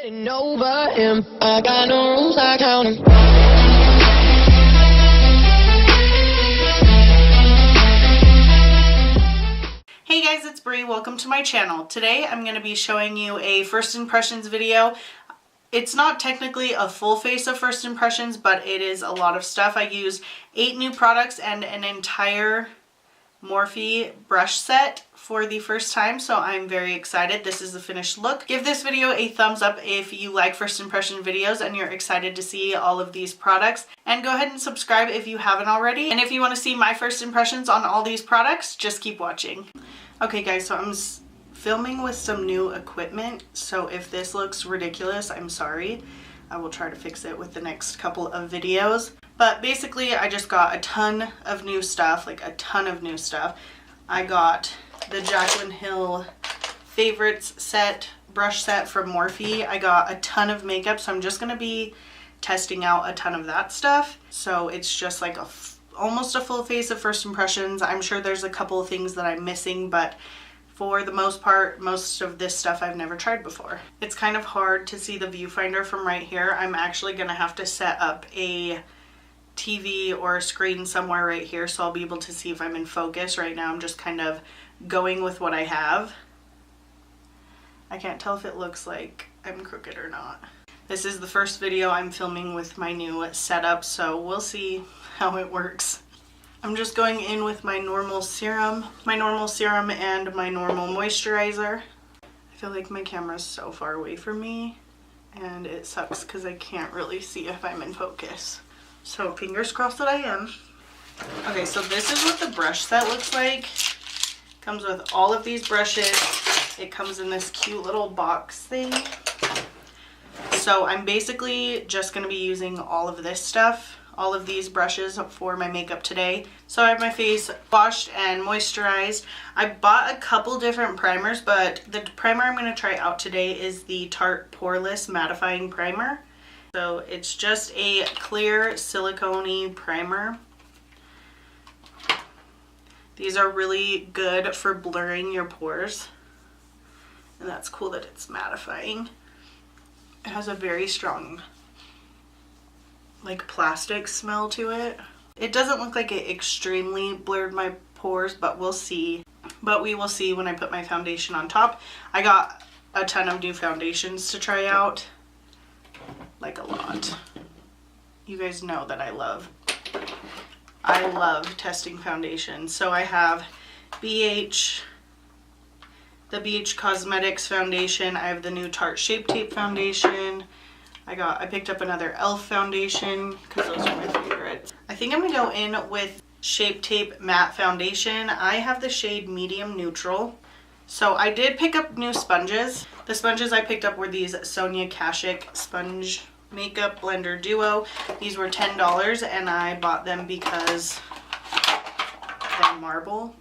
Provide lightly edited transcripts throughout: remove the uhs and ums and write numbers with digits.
Getting over him. I got no rules, I count 'em. Hey guys, it's Bree. Welcome to my channel. Today I'm going to be showing you a first impressions video. It's not technically a full face of first impressions, but it is a lot of stuff. I used 8 new products and an entire Morphe brush set for the first time, so I'm very excited. This is the finished look. Give this video a thumbs up if you like first impression videos and you're excited to see all of these products, and go ahead and subscribe if you haven't already. And if you want to see my first impressions on all these products, just keep watching. Okay guys, so I'm filming with some new equipment, so if this looks ridiculous, I'm sorry. I will try to fix it with the next couple of videos. But basically, I just got a ton of new stuff, like a ton of new stuff. I got the Jaclyn Hill Favorites set, brush set from Morphe. I got a ton of makeup, so I'm just going to be testing out a ton of that stuff. So it's just like almost a full face of first impressions. I'm sure there's a couple of things that I'm missing, but for the most part, most of this stuff I've never tried before. It's kind of hard to see the viewfinder from right here. I'm actually going to have to set up a TV or a screen somewhere right here so I'll be able to see if I'm in focus. Right now I'm just kind of going with what I have. I can't tell if it looks like I'm crooked or not. This is the first video I'm filming with my new setup, so we'll see how it works. I'm just going in with my normal serum and my normal moisturizer. I feel like my camera's so far away from me and it sucks because I can't really see if I'm in focus. So fingers crossed that I am. Okay, so this is what the brush set looks like. Comes with all of these brushes. It comes in this cute little box thing. So I'm basically just going to be using all of this stuff, all of these brushes for my makeup today. So I have my face washed and moisturized. I bought a couple different primers, but the primer I'm going to try out today is the Tarte Poreless Mattifying Primer. So it's just a clear silicone-y primer. These are really good for blurring your pores. And that's cool that it's mattifying. It has a very strong, like, plastic smell to it. It doesn't look like it extremely blurred my pores, but we'll see. But we will see when I put my foundation on top. I got a ton of new foundations to try out. Like a lot. You guys know that I love testing foundations. So I have the BH Cosmetics foundation. I have the new Tarte Shape Tape foundation. I picked up another e.l.f. foundation because those are my favorites. I think I'm gonna go in with Shape Tape Matte Foundation. I have the shade Medium Neutral. So I did pick up new sponges. The sponges I picked up were these Sonia Kashuk Sponge Makeup Blender Duo. These were $10 and I bought them because they're marble.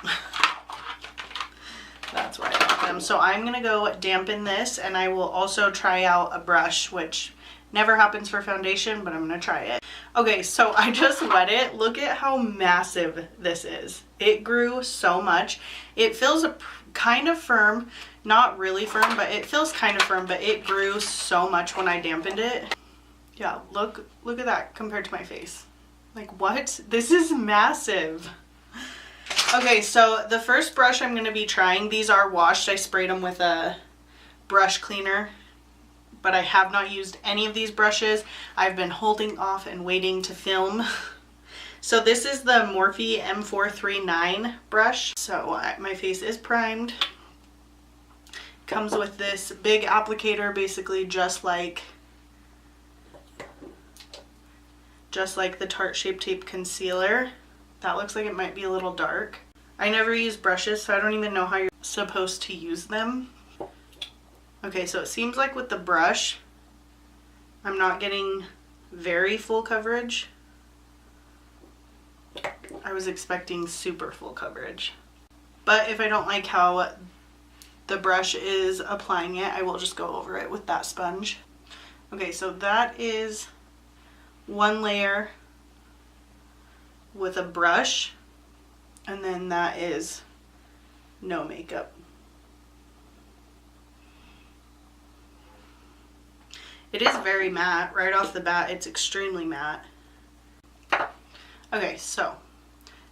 That's why I bought them. So I'm going to go dampen this, and I will also try out a brush, which never happens for foundation, but I'm going to try it. Okay, so I just wet it. Look at how massive this is. It grew so much. It feels kind of firm. Not really firm, but it feels kind of firm, but it grew so much when I dampened it. Yeah, look at that compared to my face. Like, what? This is massive. Okay, so the first brush I'm going to be trying, these are washed. I sprayed them with a brush cleaner, but I have not used any of these brushes. I've been holding off and waiting to film. So this is the Morphe M439 brush. So my face is primed. Comes with this big applicator, basically just like the Tarte Shape Tape Concealer. That looks like it might be a little dark. I never use brushes, so I don't even know how you're supposed to use them. Okay, so it seems like with the brush, I'm not getting very full coverage. I was expecting super full coverage. But if I don't like how the brush is applying it, I will just go over it with that sponge. Okay, so that is one layer with a brush, and then that is no makeup. It is very matte. Right off the bat, it's extremely matte. Okay, so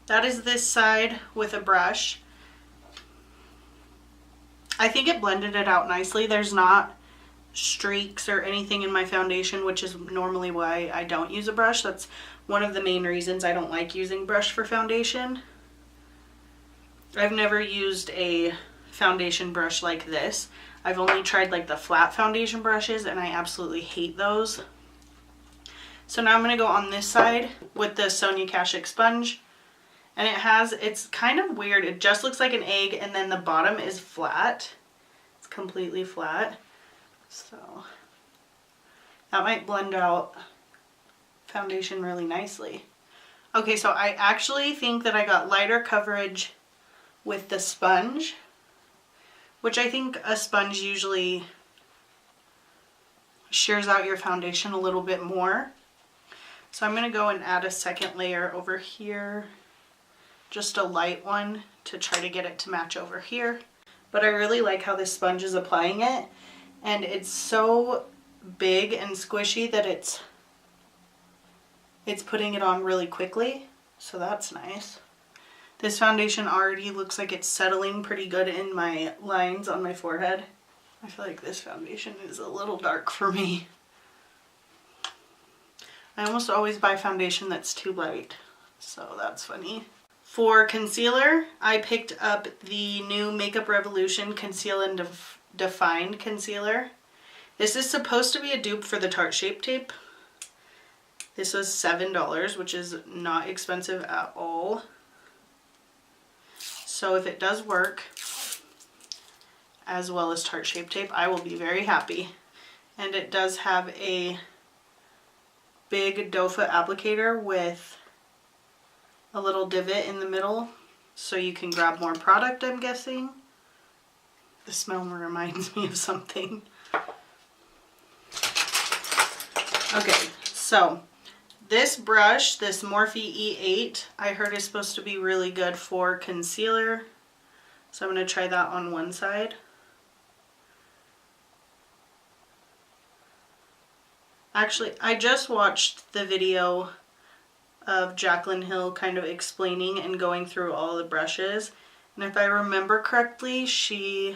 that is this side with a brush. I think it blended it out nicely. There's not streaks or anything in my foundation, which is normally why I don't use a brush. That's one of the main reasons I don't like using brush for foundation. I've never used a foundation brush like this. I've only tried like the flat foundation brushes and I absolutely hate those. So now I'm going to go on this side with the Sonia Kashuk sponge. And it's kind of weird. It just looks like an egg and then the bottom is flat. It's completely flat. So that might blend out foundation really nicely. Okay, so I actually think that I got lighter coverage with the sponge, which I think a sponge usually shears out your foundation a little bit more. So I'm going to go and add a second layer over here, just a light one to try to get it to match over here. But I really like how this sponge is applying it, and it's so big and squishy that it's putting it on really quickly, so that's nice. This foundation already looks like it's settling pretty good in my lines on my forehead. I feel like this foundation is a little dark for me. I almost always buy foundation that's too light, so that's funny. For concealer, I picked up the new Makeup Revolution Conceal and Define Concealer. This is supposed to be a dupe for the Tarte Shape Tape. This was $7, which is not expensive at all. So if it does work, as well as Tarte Shape Tape, I will be very happy. And it does have a big doe foot applicator with a little divot in the middle so you can grab more product, I'm guessing. The smell reminds me of something. Okay, so this brush, this Morphe E8, I heard is supposed to be really good for concealer. So I'm going to try that on one side. Actually, I just watched the video of Jaclyn Hill kind of explaining and going through all the brushes. And if I remember correctly, she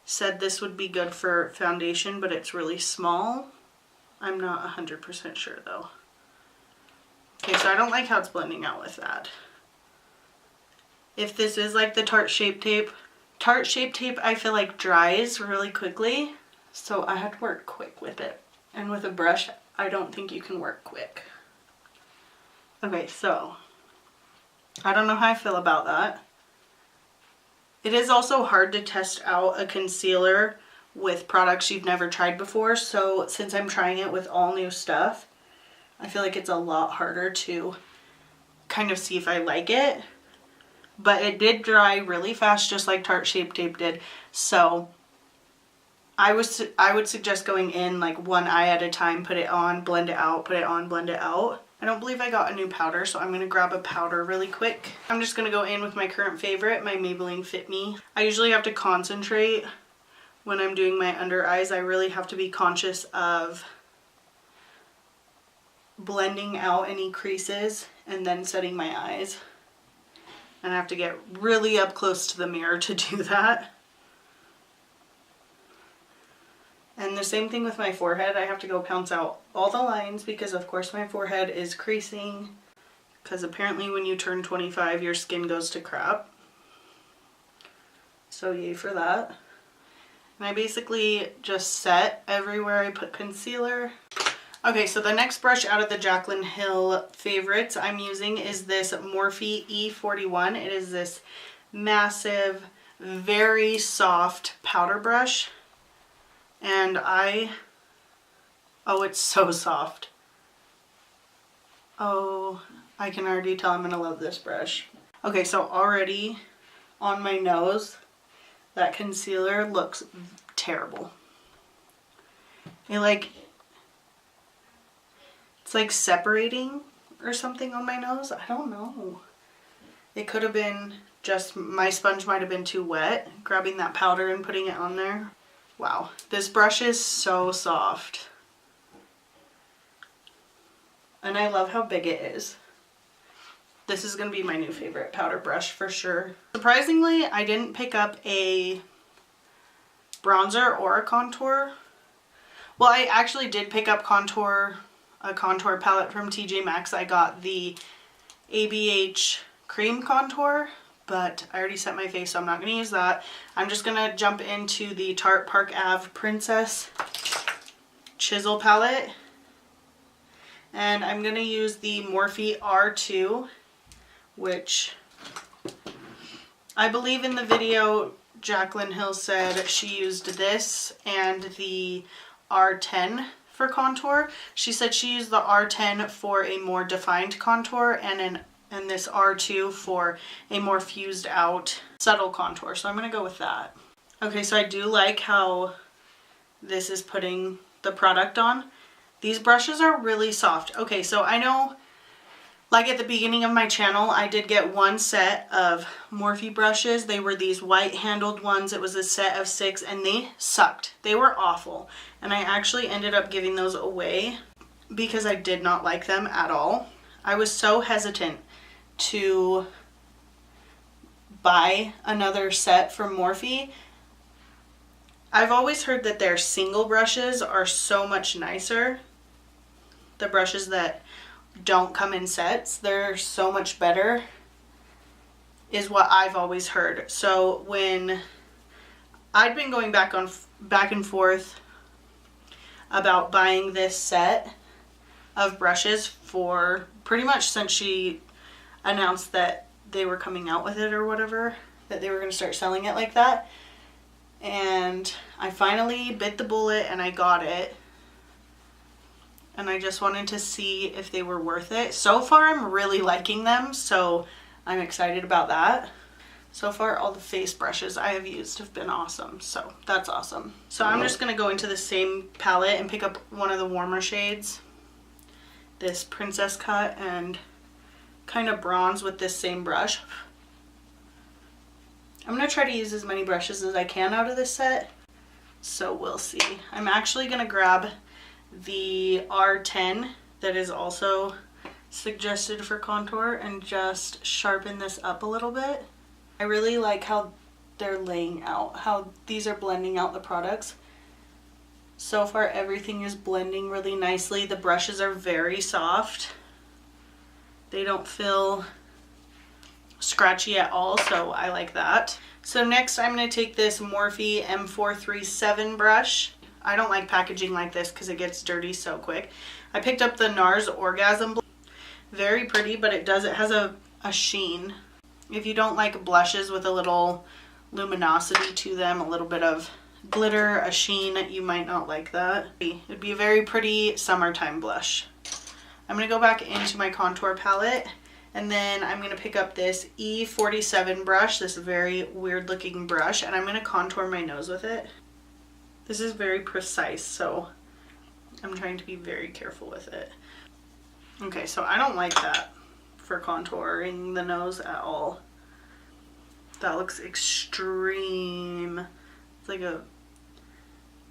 said this would be good for foundation, but it's really small. I'm not 100% sure though. Okay, so I don't like how it's blending out with that. If this is like the Tarte Shape Tape I feel like dries really quickly, so I had to work quick with it. And with a brush, I don't think you can work quick. Okay, so I don't know how I feel about that. It is also hard to test out a concealer with products you've never tried before, so since I'm trying it with all new stuff, I feel like it's a lot harder to kind of see if I like it. But it did dry really fast, just like Tarte Shape Tape did, so I would suggest going in like one eye at a time, put it on, blend it out, put it on, blend it out. I don't believe I got a new powder, so I'm going to grab a powder really quick. I'm just going to go in with my current favorite, my Maybelline Fit Me. I usually have to concentrate when I'm doing my under eyes. I really have to be conscious of blending out any creases and then setting my eyes. And I have to get really up close to the mirror to do that. And the same thing with my forehead. I have to go pounce out all the lines because of course my forehead is creasing. Because apparently when you turn 25 your skin goes to crap. So yay for that. And I basically just set everywhere I put concealer. Okay, so the next brush out of the Jaclyn Hill favorites I'm using is this Morphe E41. It is this massive, very soft powder brush. And oh, it's so soft. Oh, I can already tell I'm gonna love this brush. Okay, so already on my nose, that concealer looks terrible. It's like separating or something on my nose. I don't know. It could have been just, my sponge might have been too wet, grabbing that powder and putting it on there. Wow, this brush is so soft. And I love how big it is. This is going to be my new favorite powder brush for sure. Surprisingly, I didn't pick up a bronzer or a contour. Well, I actually did pick up a contour palette from TJ Maxx. I got the ABH cream contour, but I already set my face, so I'm not going to use that. I'm just going to jump into the Tarte Park Ave Princess Chisel palette. And I'm going to use the Morphe R2, which I believe in the video Jaclyn Hill said she used this and the R10 for contour. She said she used the R10 for a more defined contour and this R2 for a more fused out subtle contour. So I'm going to go with that. Okay, so I do like how this is putting the product on. These brushes are really soft. Okay, so I know, like at the beginning of my channel, I did get one set of Morphe brushes. They were these white handled ones. It was a set of 6 and they sucked. They were awful. And I actually ended up giving those away because I did not like them at all. I was so hesitant to buy another set from Morphe. I've always heard that their single brushes are so much nicer. The brushes that don't come in sets, they're so much better, is what I've always heard. So when I'd been going back and forth about buying this set of brushes for pretty much since she announced that they were coming out with it or whatever, that they were going to start selling it like that. And I finally bit the bullet and I got it. And I just wanted to see if they were worth it. So far I'm really liking them, so I'm excited about that. So far all the face brushes I have used have been awesome, so that's awesome. So I'm just going to go into the same palette and pick up one of the warmer shades, this Princess Cut, and kind of bronze with this same brush. I'm going to try to use as many brushes as I can out of this set, so we'll see. I'm actually going to grab the R10 that is also suggested for contour and just sharpen this up a little bit. I really like how they're laying out, how these are blending out the products. So far everything is blending really nicely. The brushes are very soft. They don't feel scratchy at all, so I like that. So next I'm going to take this Morphe M437 brush. I don't like packaging like this because it gets dirty so quick. I picked up the Nars Orgasm. Very pretty, but it has a sheen. If you don't like blushes with a little luminosity to them, a little bit of glitter, a sheen, you might not like that. It'd be a very pretty summertime blush. I'm going to go back into my contour palette, and then I'm going to pick up this E47 brush, this very weird looking brush, and I'm going to contour my nose with it. This is very precise, so I'm trying to be very careful with it. Okay, so I don't like that for contouring the nose at all. That looks extreme. It's like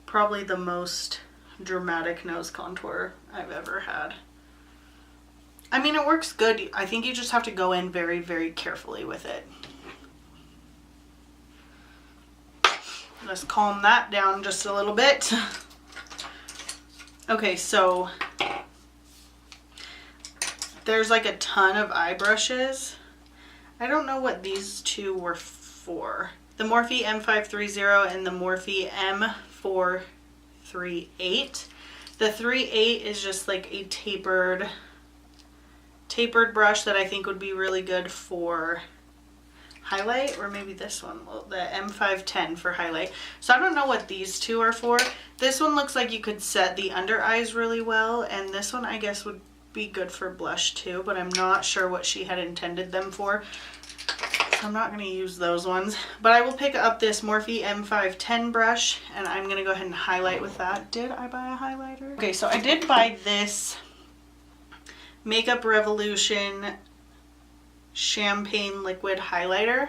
probably the most dramatic nose contour I've ever had. I mean, it works good. I think you just have to go in very, very carefully with it. Let's calm that down just a little bit. Okay, so there's like a ton of eye brushes. I don't know what these two were for. The Morphe M530 and the Morphe M438. The 38 is just like a tapered brush that I think would be really good for highlight, or maybe this one, the M510 for highlight. So I don't know what these two are for. This one looks like you could set the under eyes really well, and this one I guess would be good for blush too, but I'm not sure what she had intended them for. So I'm not going to use those ones, but I will pick up this Morphe M510 brush and I'm going to go ahead and highlight with that. Did I buy a highlighter? Okay, so I did buy this Makeup Revolution Champagne Liquid Highlighter.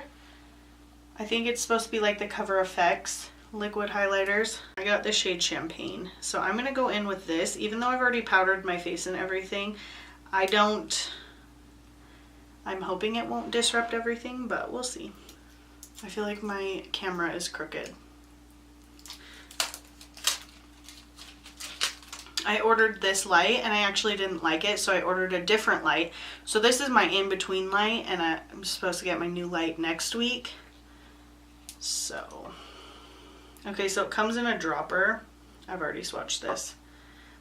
I think it's supposed to be like the Cover FX liquid highlighters. I got the shade Champagne. So I'm going to go in with this. Even though I've already powdered my face and everything, I'm hoping it won't disrupt everything, but we'll see. I feel like my camera is crooked. I ordered this light and I actually didn't like it, so I ordered a different light. So this is my in-between light, and I'm supposed to get my new light next week. So, okay, so it comes in a dropper. I've already swatched this,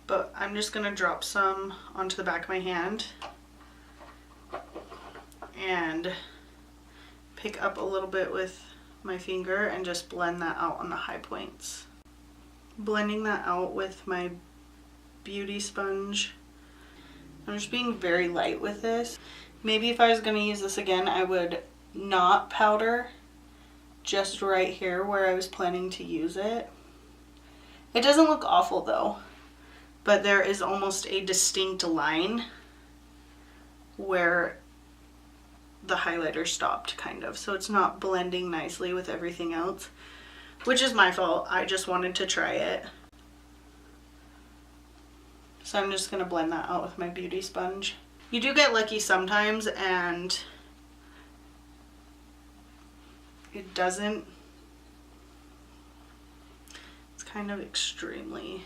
but I'm just gonna drop some onto the back of my hand and pick up a little bit with my finger and just blend that out on the high points. Blending that out with my beauty sponge. I'm just being very light with this. Maybe if I was going to use this again, I would not powder just right here where I was planning to use it. It doesn't look awful though, but there is almost a distinct line where the highlighter stopped, kind of, so it's not blending nicely with everything else, which is my fault. I just wanted to try it. So I'm just going to blend that out with my beauty sponge. You do get lucky sometimes and it doesn't. It's kind of extremely.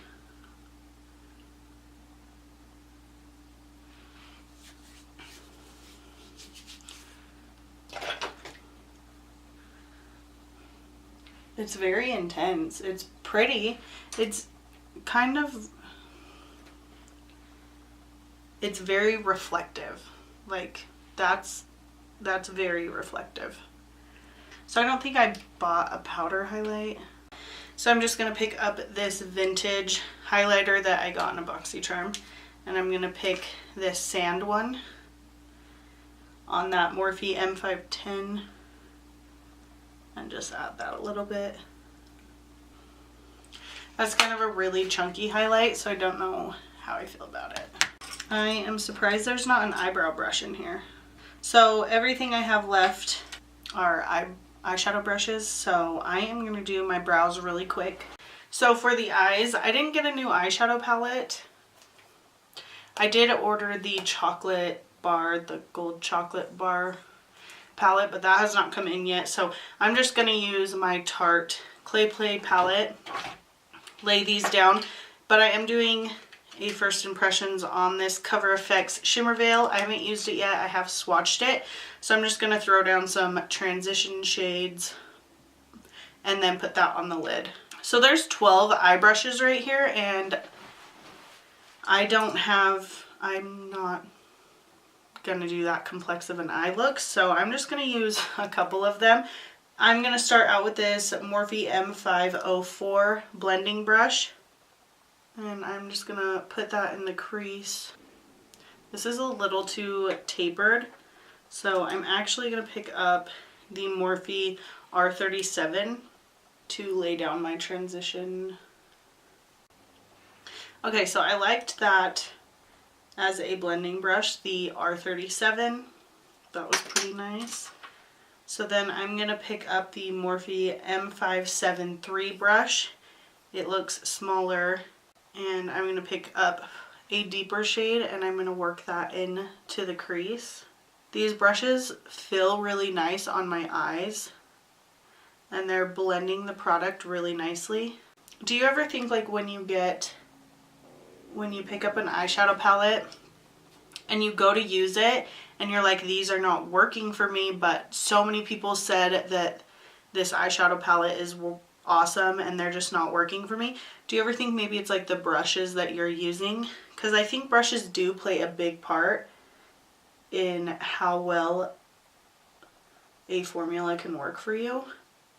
It's very intense. It's pretty. It's kind of, it's very reflective. Like that's very reflective. So I don't think I bought a powder highlight. So I'm just gonna pick up this vintage highlighter that I got in a BoxyCharm, and I'm gonna pick this sand one on that Morphe M510 and just add that a little bit. That's kind of a really chunky highlight, so I don't know how I feel about it. I am surprised there's not an eyebrow brush in here. So everything I have left are eyeshadow brushes, so I am going to do my brows really quick. So for the eyes, I didn't get a new eyeshadow palette. I did order the chocolate bar, the gold chocolate bar palette, but that has not come in yet. So I'm just going to use my Tarte Clay Play palette, lay these down, but I am doing a first impressions on this Cover FX Shimmer Veil. I haven't used it yet. I have swatched it. So I'm just going to throw down some transition shades and then put that on the lid. So there's 12 eye brushes right here, and I'm not going to do that complex of an eye look. So I'm just going to use a couple of them. I'm going to start out with this Morphe M504 blending brush. And I'm just going to put that in the crease. This is a little too tapered, so I'm actually going to pick up the Morphe R37 to lay down my transition. Okay, so I liked that as a blending brush, the R37. That was pretty nice. So then I'm going to pick up the Morphe M573 brush. It looks smaller. And I'm going to pick up a deeper shade and I'm going to work that in to the crease. These brushes feel really nice on my eyes and they're blending the product really nicely. Do you ever think like when you pick up an eyeshadow palette and you go to use it and you're like, these are not working for me, but so many people said that this eyeshadow palette is awesome and they're just not working for me? Do you ever think maybe it's like the brushes that you're using? Because I think brushes do play a big part in how well a formula can work for you.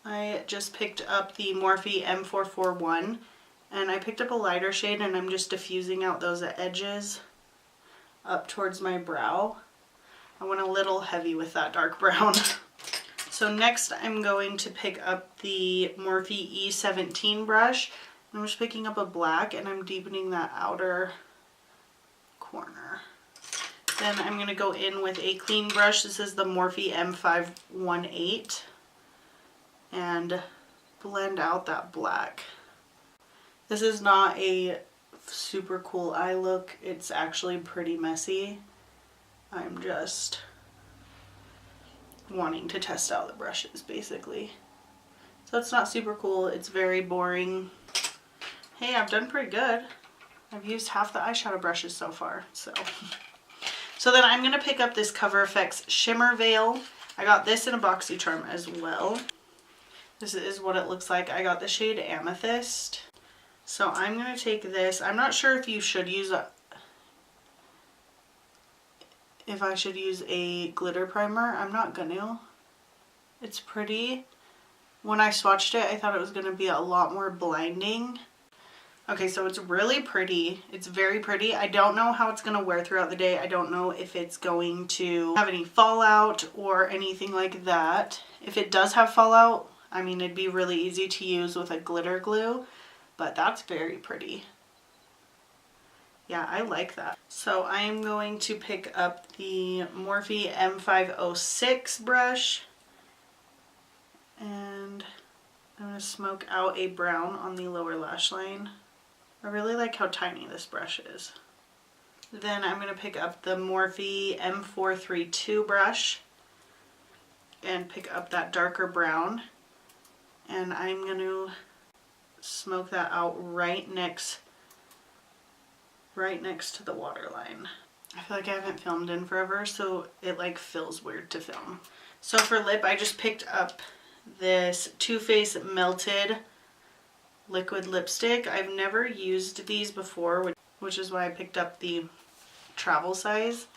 I just picked up the Morphe M441 and I picked up a lighter shade and I'm just diffusing out those edges up towards my brow. I went a little heavy with that dark brown. So next I'm going to pick up the Morphe E17 brush. I'm just picking up a black and I'm deepening that outer corner. Then I'm going to go in with a clean brush. This is the Morphe M518 and blend out that black. This is not a super cool eye look. It's actually pretty messy. I'm just wanting to test out the brushes basically. So it's not super cool, it's very boring. Hey, I've done pretty good. I've used half the eyeshadow brushes so far, so. So then I'm gonna pick up this Cover FX Shimmer Veil. I got this in a BoxyCharm as well. This is what it looks like. I got the shade Amethyst. So I'm gonna take this. I'm not sure if you should use if I should use a glitter primer. I'm not gonna. It's pretty. When I swatched it, I thought it was gonna be a lot more blinding. Okay, so it's really pretty. It's very pretty. I don't know how it's gonna wear throughout the day. I don't know if it's going to have any fallout or anything like that. If it does have fallout, I mean, it'd be really easy to use with a glitter glue, but that's very pretty. Yeah, I like that. So I am going to pick up the Morphe M506 brush, and I'm going to smoke out a brown on the lower lash line. I really like how tiny this brush is. Then I'm going to pick up the Morphe M432 brush and pick up that darker brown, and I'm going to smoke that out right next to the waterline. I feel like I haven't filmed in forever, so it like feels weird to film. So for lip, I just picked up this Too Faced Melted liquid lipstick. I've never used these before, which is why I picked up the travel size.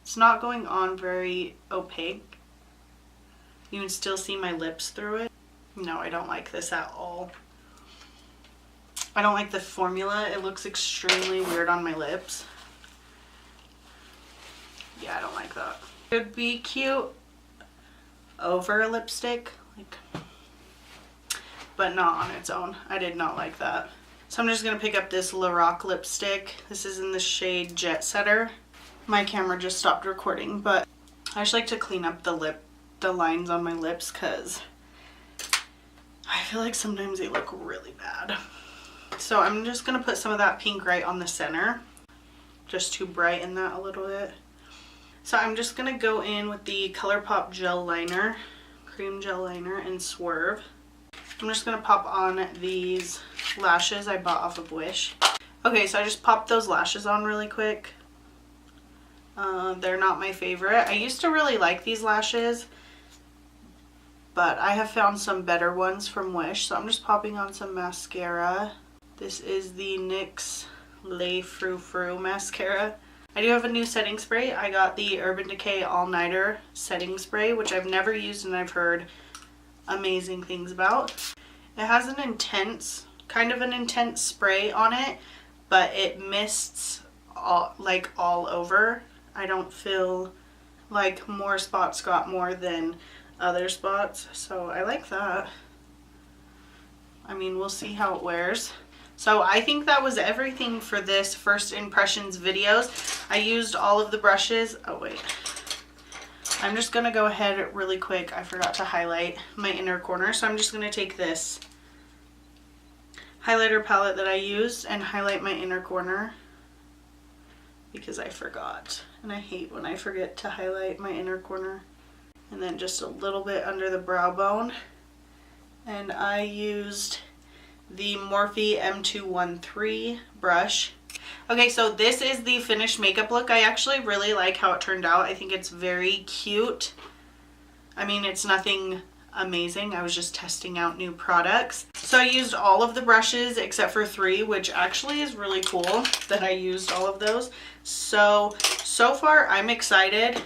It's not going on very opaque. You can still see my lips through it. No, I don't like this at all. I don't like the formula. It looks extremely weird on my lips. Yeah, I don't like that. It would be cute over a lipstick, like, but not on its own. I did not like that. So I'm just going to pick up this Lorac lipstick. This is in the shade Jet Setter. My camera just stopped recording, but I just like to clean up the lines on my lips because I feel like sometimes they look really bad. So I'm just going to put some of that pink right on the center, just to brighten that a little bit. So I'm just going to go in with the ColourPop gel liner, cream gel liner, and Swerve. I'm just going to pop on these lashes I bought off of Wish. Okay, so I just popped those lashes on really quick. They're not my favorite. I used to really like these lashes, but I have found some better ones from Wish. So I'm just popping on some mascara. This is the NYX Le Frou Frou mascara. I do have a new setting spray. I got the Urban Decay All Nighter setting spray, which I've never used and I've heard amazing things about. It has an intense, kind of an intense spray on it, but it mists all over. I don't feel like more spots got more than other spots, so I like that. I mean, we'll see how it wears. So I think that was everything for this first impressions videos. I used all of the brushes. Oh wait, I'm just gonna go ahead really quick. I forgot to highlight my inner corner, so I'm just gonna take this highlighter palette that I used and highlight my inner corner because I forgot, and I hate when I forget to highlight my inner corner. And then just a little bit under the brow bone, and I used the Morphe M213 brush. Okay, so this is the finished makeup look. I actually really like how it turned out. I think it's very cute. I mean, it's nothing amazing. I was just testing out new products. So I used all of the brushes except for 3, which actually is really cool that I used all of those. So far I'm excited.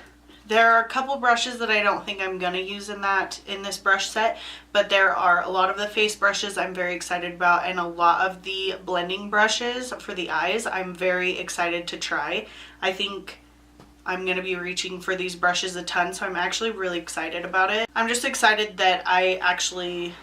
There are a couple brushes that I don't think I'm gonna use in this brush set, but there are a lot of the face brushes I'm very excited about, and a lot of the blending brushes for the eyes I'm very excited to try. I think I'm gonna be reaching for these brushes a ton, so I'm actually really excited about it. I'm just excited that I actually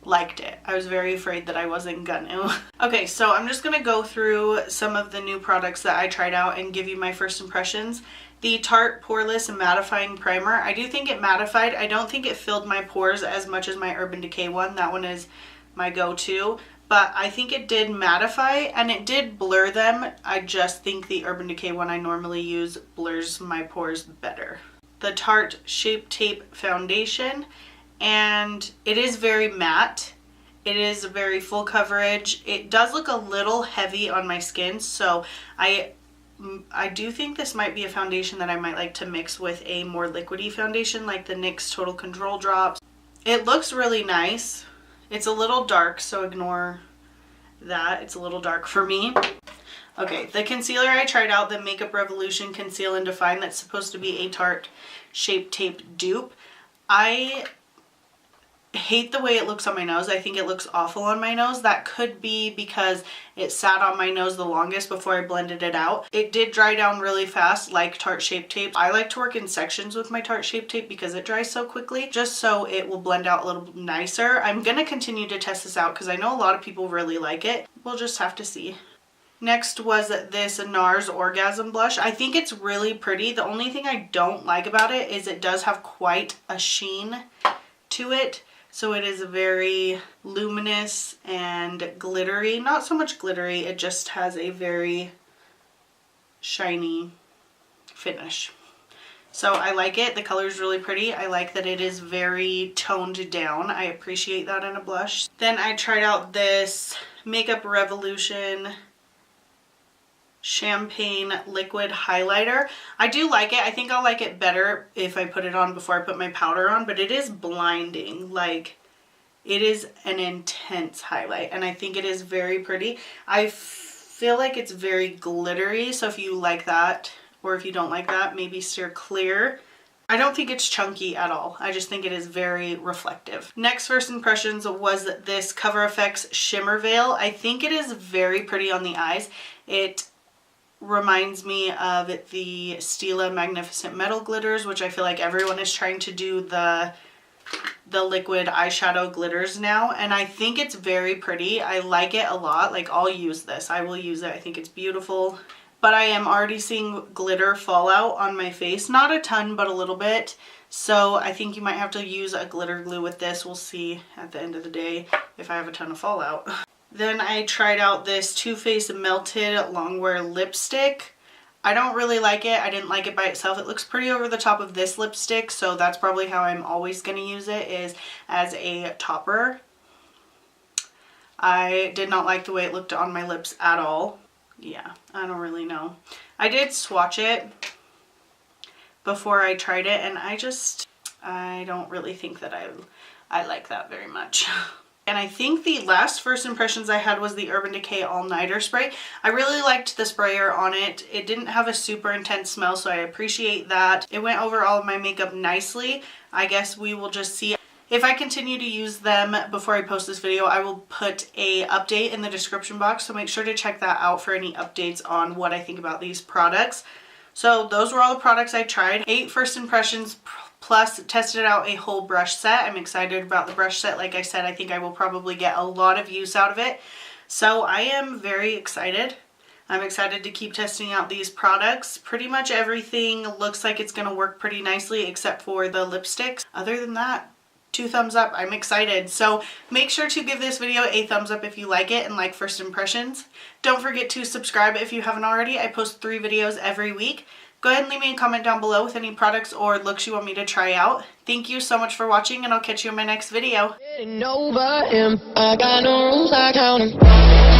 liked it. I was very afraid that I wasn't gonna. Okay, so I'm just gonna go through some of the new products that I tried out and give you my first impressions. The Tarte Poreless Mattifying Primer. I do think it mattified. I don't think it filled my pores as much as my Urban Decay one. That one is my go-to. but I think it did mattify and it did blur them. I just think the Urban Decay one I normally use blurs my pores better. The Tarte Shape Tape Foundation, and it is very matte. It is very full coverage. It does look a little heavy on my skin, so I do think this might be a foundation that I might like to mix with a more liquidy foundation like the NYX Total Control Drops. It looks really nice. It's a little dark, so ignore that. It's a little dark for me. Okay, the concealer I tried out, the Makeup Revolution Conceal and Define, that's supposed to be a Tarte Shape Tape dupe. I hate the way it looks on my nose. I think it looks awful on my nose. That could be because it sat on my nose the longest before I blended it out. It did dry down really fast like Tarte Shape Tape. I like to work in sections with my Tarte Shape Tape because it dries so quickly, just so it will blend out a little nicer. I'm gonna continue to test this out because I know a lot of people really like it. We'll just have to see. Next was this Nars Orgasm blush. I think it's really pretty. The only thing I don't like about it is it does have quite a sheen to it. So it is very luminous and glittery. Not so much glittery, it just has a very shiny finish. So I like it. The color is really pretty. I like that it is very toned down. I appreciate that in a blush. Then I tried out this Makeup Revolution Champagne Liquid Highlighter. I do like it. I think I'll like it better if I put it on before I put my powder on, but it is blinding. Like, it is an intense highlight, and I think it is very pretty. I feel like it's very glittery, so if you like that, or if you don't like that, maybe steer clear. I don't think it's chunky at all. I just think it is very reflective. Next first impressions was this Cover FX Shimmer Veil. I think it is very pretty on the eyes. It reminds me of the Stila Magnificent Metal Glitters, which I feel like everyone is trying to do the liquid eyeshadow glitters now, and I think it's very pretty. I like it a lot. Like, I'll use this. I will use it. I think it's beautiful. But I am already seeing glitter fallout on my face. Not a ton, but a little bit. So I think you might have to use a glitter glue with this. We'll see at the end of the day if I have a ton of fallout. Then I tried out this Too Faced Melted Longwear Lipstick. I don't really like it. I didn't like it by itself. It looks pretty over the top of this lipstick, so that's probably how I'm always going to use it, is as a topper. I did not like the way it looked on my lips at all. Yeah, I don't really know. I did swatch it before I tried it, and I don't really think that I like that very much. And I think the last first impressions I had was the Urban Decay All Nighter Spray. I really liked the sprayer on it. It didn't have a super intense smell, so I appreciate that. It went over all of my makeup nicely. I guess we will just see. If I continue to use them before I post this video, I will put a update in the description box, so make sure to check that out for any updates on what I think about these products. So those were all the products I tried. 8 first impressions plus tested out a whole brush set. I'm excited about the brush set. Like I said, I think I will probably get a lot of use out of it. So I am very excited. I'm excited to keep testing out these products. Pretty much everything looks like it's going to work pretty nicely except for the lipsticks. Other than that, 2 thumbs up. I'm excited. So make sure to give this video a thumbs up if you like it and like first impressions. Don't forget to subscribe if you haven't already. I post 3 videos every week. Go ahead and leave me a comment down below with any products or looks you want me to try out. Thank you so much for watching, and I'll catch you in my next video. Getting over him. I got no rules, I count 'em.